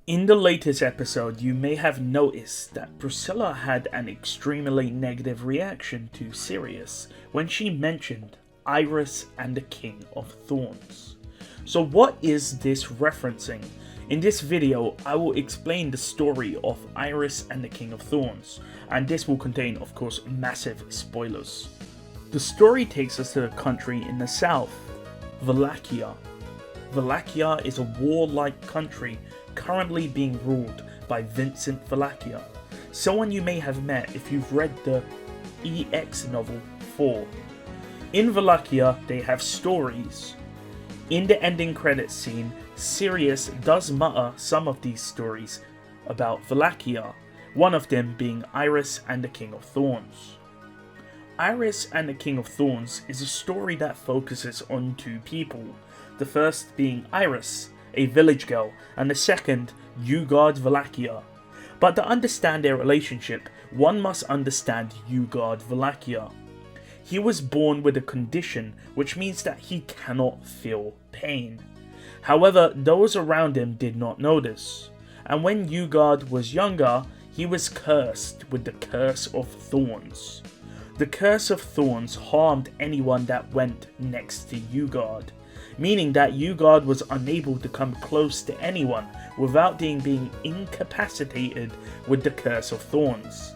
In the latest episode, you may have noticed that Priscilla had an extremely negative reaction to Sirius when she mentioned Iris and the King of Thorns. So what is this referencing? In this video, I will explain the story of Iris and the King of Thorns, and this will contain, of course, massive spoilers. The story takes us to a country in the south, Vakia. Vakia is a warlike country currently being ruled by Vincent Vakia, someone you may have met if you've read the EX novel 4. In Vakia, they have stories. In the ending credits scene, Sirius does mutter some of these stories about Vakia, one of them being Iris and the King of Thorns. Iris and the King of Thorns is a story that focuses on two people, the first being Iris, a village girl, and the second, Yugard Vakia. But to understand their relationship, one must understand Yugard Vakia. He was born with a condition which means that he cannot feel pain. However, those around him did not know this, and when Yugard was younger, he was cursed with the Curse of Thorns. The Curse of Thorns harmed anyone that went next to Yugard, meaning that Yugard was unable to come close to anyone without being incapacitated with the Curse of Thorns.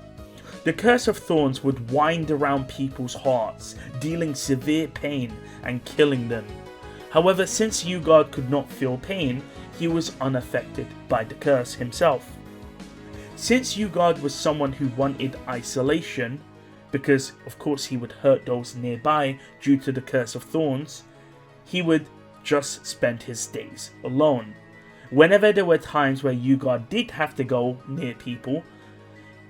The Curse of Thorns would wind around people's hearts, dealing severe pain and killing them. However, since Yugard could not feel pain, he was unaffected by the curse himself. Since Yugard was someone who wanted isolation, because of course he would hurt those nearby due to the Curse of Thorns, he would just spend his days alone. Whenever there were times where Yugard did have to go near people,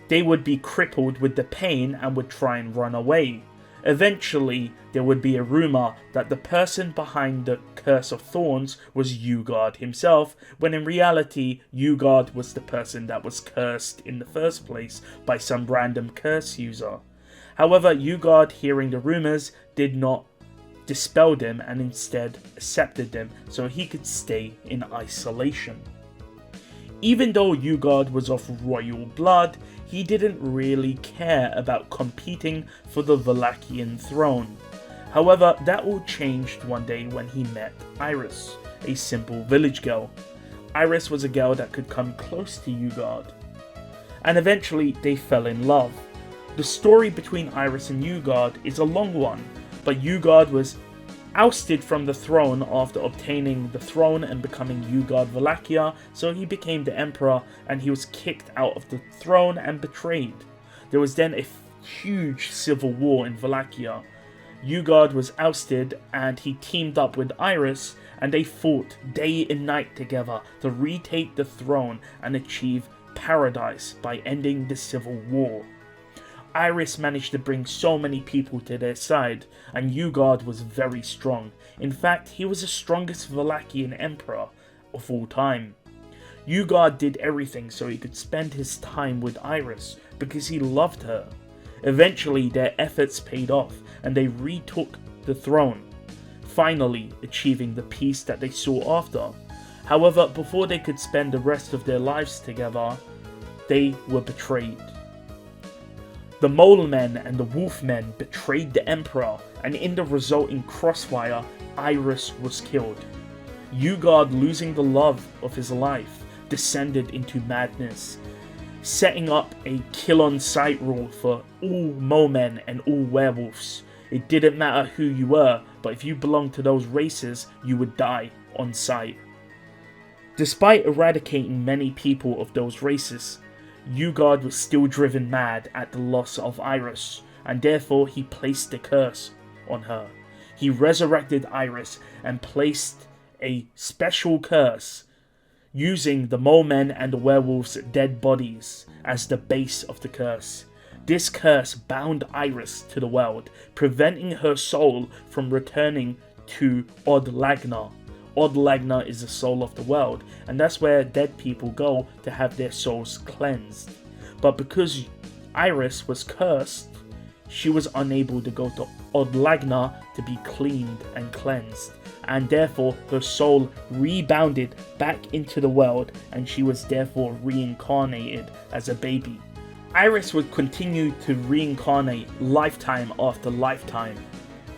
they would be crippled with the pain and would try and run away. Eventually, there would be a rumor that the person behind the Curse of Thorns was Yugard himself, when in reality, Yugard was the person that was cursed in the first place by some random curse user. However, Yugard, hearing the rumors, did not dispel them and instead accepted them so he could stay in isolation. Even though Yugard was of royal blood, he didn't really care about competing for the Valakian throne. However, that all changed one day when he met Iris, a simple village girl. Iris was a girl that could come close to Yugard, and eventually they fell in love. The story between Iris and Yugard is a long one, but Yugard was ousted from the throne after obtaining the throne and becoming Yugard Vakia, so he became the emperor and he was kicked out of the throne and betrayed. There was then a huge civil war in Vakia. Yugard was ousted and he teamed up with Iris and they fought day and night together to retake the throne and achieve paradise by ending the civil war. Iris managed to bring so many people to their side, and Yugard was very strong. In fact, he was the strongest Valakian emperor of all time. Yugard did everything so he could spend his time with Iris, because he loved her. Eventually, their efforts paid off, and they retook the throne, finally achieving the peace that they sought after. However, before they could spend the rest of their lives together, they were betrayed. The Mole Men and the Wolf Men betrayed the Emperor, and in the resulting crossfire, Iris was killed. Yugard, losing the love of his life, descended into madness, setting up a kill-on-sight rule for all Mole Men and all werewolves. It didn't matter who you were, but if you belonged to those races, you would die on sight. Despite eradicating many people of those races, Yugard was still driven mad at the loss of Iris, and therefore he placed the curse on her. He resurrected Iris and placed a special curse, using the Mole Men and the werewolves' dead bodies as the base of the curse. This curse bound Iris to the world, preventing her soul from returning to Od Lagna. Od Lagna is the soul of the world, and that's where dead people go to have their souls cleansed. But because Iris was cursed, she was unable to go to Od Lagna to be cleaned and cleansed, and therefore her soul rebounded back into the world, and she was therefore reincarnated as a baby. Iris would continue to reincarnate lifetime after lifetime.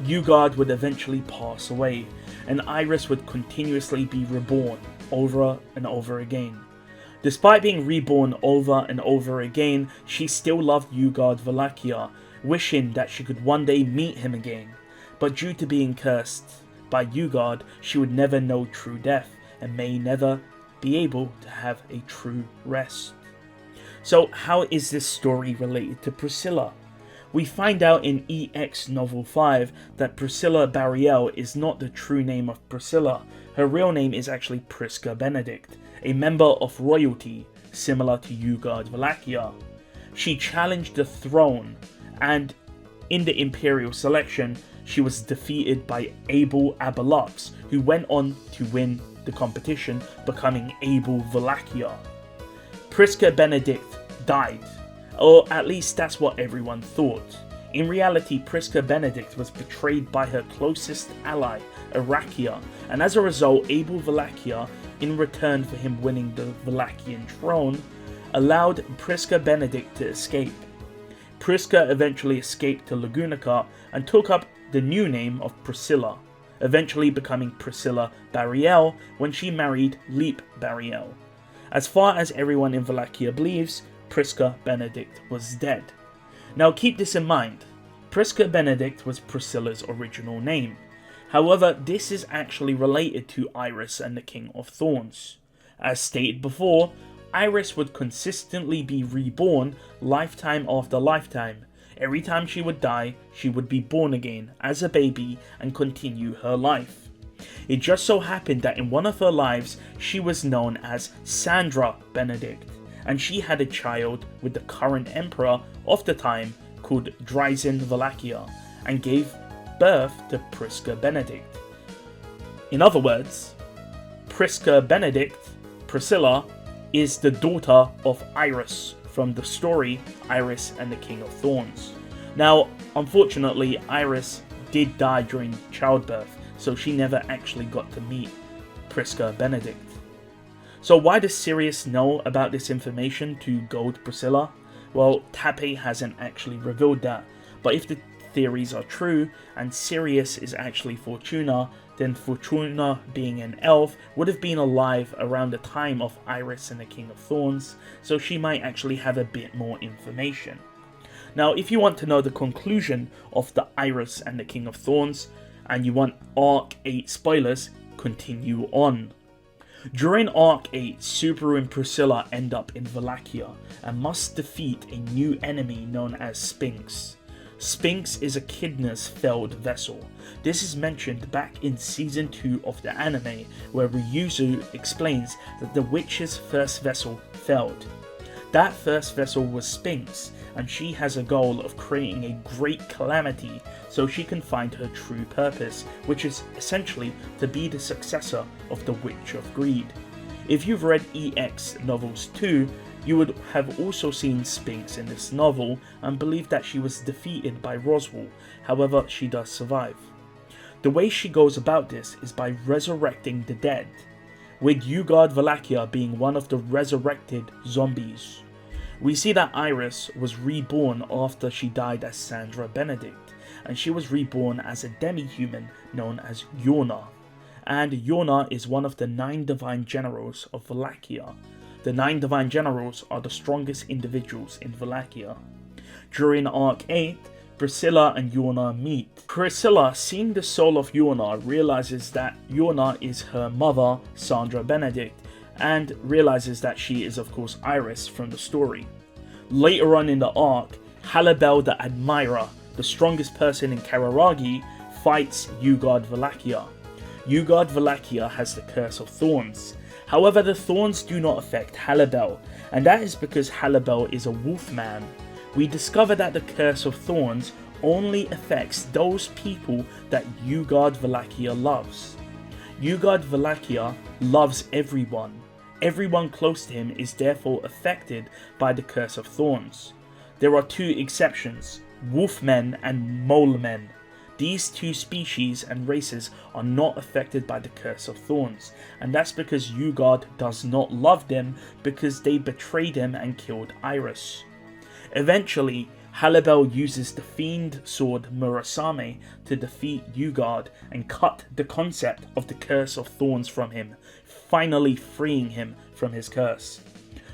Yugard would eventually pass away, and Iris would continuously be reborn over and over again. Despite being reborn over and over again, she still loved Yugard Vakia, wishing that she could one day meet him again. But due to being cursed by Yugard, she would never know true death, and may never be able to have a true rest. So how is this story related to Priscilla? We find out in EX Novel 5 that Priscilla Bariel is not the true name of Priscilla. Her real name is actually Prisca Benedict, a member of royalty similar to Yugard Vakia. She challenged the throne, and in the Imperial selection, she was defeated by Abel Abalux, who went on to win the competition, becoming Abel Vakia. Prisca Benedict died, or at least that's what everyone thought. In reality, Prisca Benedict was betrayed by her closest ally, Arakia, and as a result, Abel Vakia, in return for him winning the Valakian throne, allowed Prisca Benedict to escape. Prisca eventually escaped to Lagunica and took up the new name of Priscilla, eventually becoming Priscilla Bariel when she married Leap Bariel. As far as everyone in Valakia believes, Prisca Benedict was dead. Now keep this in mind, Prisca Benedict was Priscilla's original name. However, this is actually related to Iris and the King of Thorns. As stated before, Iris would consistently be reborn lifetime after lifetime. Every time she would die, she would be born again as a baby and continue her life. It just so happened that in one of her lives, she was known as Sandra Benedict, and she had a child with the current emperor of the time called Dryzen Vakia, and gave birth to Prisca Benedict. In other words, Prisca Benedict, Priscilla, is the daughter of Iris from the story Iris and the King of Thorns. Now, unfortunately, Iris did die during childbirth, so she never actually got to meet Prisca Benedict. So why does Sirius know about this information to goad Priscilla? Well, Tappe hasn't actually revealed that, but if the theories are true and Sirius is actually Fortuna, then Fortuna, being an elf, would have been alive around the time of Iris and the King of Thorns, so she might actually have a bit more information. Now, if you want to know the conclusion of the Iris and the King of Thorns, and you want Arc 8 spoilers, continue on. During Arc 8, Subaru and Priscilla end up in Valakia and must defeat a new enemy known as Sphinx. Sphinx is Echidna's failed vessel. This is mentioned back in season 2 of the anime, where Ryuzu explains that the witch's first vessel failed. That first vessel was Sphinx, and she has a goal of creating a great calamity so she can find her true purpose, which is essentially to be the successor of the Witch of Greed. If you've read EX Novels 2, you would have also seen Sphinx in this novel and believe that she was defeated by Roswell, however she does survive. The way she goes about this is by resurrecting the dead, with Yugard Vakia being one of the resurrected zombies. We see that Iris was reborn after she died as Sandra Benedict, and she was reborn as a demi-human known as Yorna. And Yorna is one of the 9 divine generals of Valakia. The 9 divine generals are the strongest individuals in Valakia. During Arc 8, Priscilla and Yorna meet. Priscilla, seeing the soul of Yorna, realizes that Yorna is her mother, Sandra Benedict, and realizes that she is of course Iris from the story. Later on in the arc, Halibel the Admirer, the strongest person in Kararagi, fights Yugard Vakia. Yugard Vakia has the Curse of Thorns. However, the thorns do not affect Halibel, and that is because Halibel is a wolfman. We discover that the Curse of Thorns only affects those people that Yugard Vakia loves. Yugard Vakia loves everyone. Everyone close to him is therefore affected by the Curse of Thorns. There are 2 exceptions, wolfmen and molemen. These two species and races are not affected by the Curse of Thorns, and that's because Yugard does not love them because they betrayed him and killed Iris. Eventually, Halibel uses the fiend sword Murasame to defeat Yugard and cut the concept of the Curse of Thorns from him, finally freeing him from his curse.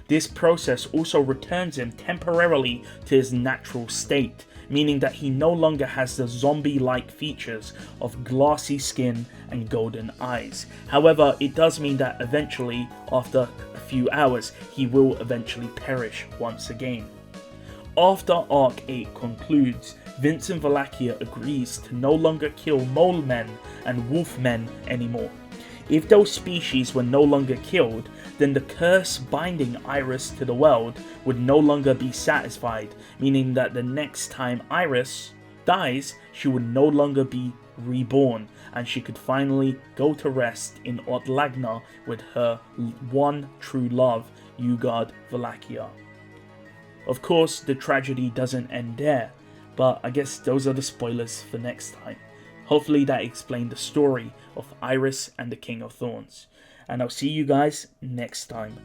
This process also returns him temporarily to his natural state, meaning that he no longer has the zombie-like features of glassy skin and golden eyes. However, it does mean that eventually, after a few hours, he will eventually perish once again. After Arc 8 concludes, Vincent Valakia agrees to no longer kill mole men and wolf men anymore. If those species were no longer killed, then the curse binding Iris to the world would no longer be satisfied, meaning that the next time Iris dies, she would no longer be reborn, and she could finally go to rest in Otlagna with her one true love, Yugard Vakia. Of course, the tragedy doesn't end there, but I guess those are the spoilers for next time. Hopefully that explained the story of Iris and the King of Thorns. And I'll see you guys next time.